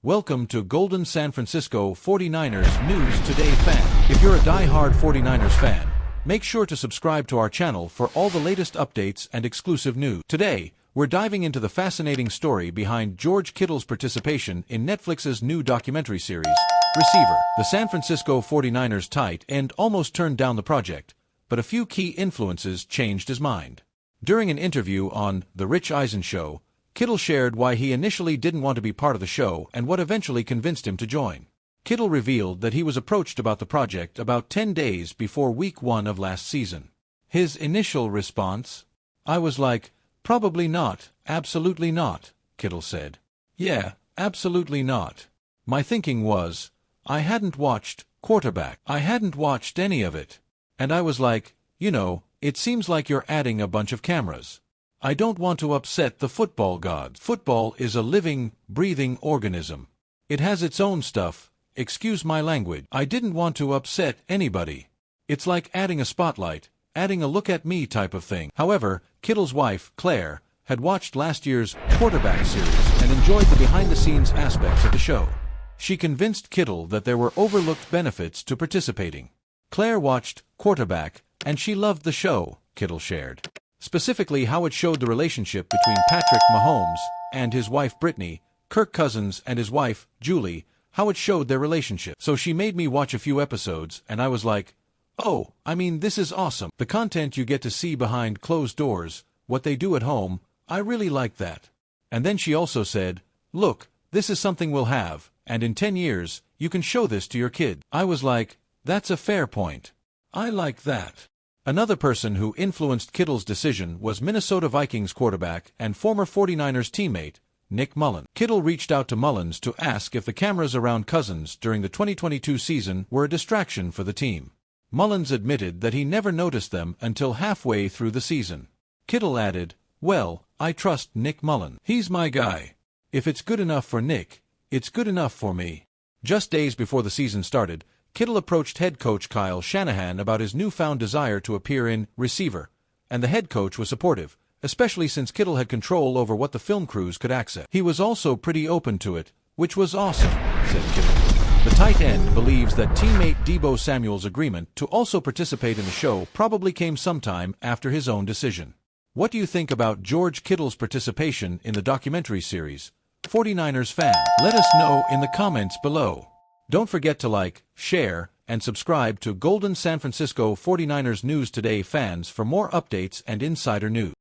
Welcome to Golden San Francisco 49ers News Today fan. If you're a die-hard 49ers fan, make sure to subscribe to our channel for all the latest updates and exclusive news. Today, we're diving into the fascinating story behind George Kittle's participation in Netflix's new documentary series, Receiver. The San Francisco 49ers tight end almost turned down the project, but a few key influences changed his mind. During an interview on The Rich Eisen Show, Kittle shared why he initially didn't want to be part of the show and what eventually convinced him to join. Kittle revealed that he was approached about the project about 10 days before week 1 of last season. His initial response? "I was like, probably not, absolutely not," Kittle said. "Yeah, absolutely not. My thinking was, I hadn't watched Quarterback. I hadn't watched any of it. And I was like, it seems like you're adding a bunch of cameras. I don't want to upset the football gods. Football is a living, breathing organism. It has its own stuff, excuse my language. I didn't want to upset anybody. It's like adding a spotlight, adding a look at me type of thing." However, Kittle's wife, Claire, had watched last year's Quarterback series and enjoyed the behind-the-scenes aspects of the show. She convinced Kittle that there were overlooked benefits to participating. Claire watched Quarterback, and she loved the show, Kittle shared. Specifically how it showed the relationship between Patrick Mahomes and his wife Brittany, Kirk Cousins and his wife, Julie, how it showed their relationship. "So she made me watch a few episodes, and I was like, oh, this is awesome. The content you get to see behind closed doors, what they do at home, I really like that." And then she also said, "Look, this is something we'll have, and in 10 years, you can show this to your kid." I was like, that's a fair point. I like that. Another person who influenced Kittle's decision was Minnesota Vikings quarterback and former 49ers teammate, Nick Mullens. Kittle reached out to Mullens to ask if the cameras around Cousins during the 2022 season were a distraction for the team. Mullens admitted that he never noticed them until halfway through the season. Kittle added, "Well, I trust Nick Mullens. He's my guy. If it's good enough for Nick, it's good enough for me." Just days before the season started, Kittle approached head coach Kyle Shanahan about his newfound desire to appear in Receiver, and the head coach was supportive, especially since Kittle had control over what the film crews could access. He was also pretty open to it, which was awesome, said Kittle. The tight end believes that teammate Deebo Samuel's agreement to also participate in the show probably came sometime after his own decision. What do you think about George Kittle's participation in the documentary series? 49ers fan, let us know in the comments below. Don't forget to like, share, and subscribe to Golden San Francisco 49ers News Today fans for more updates and insider news.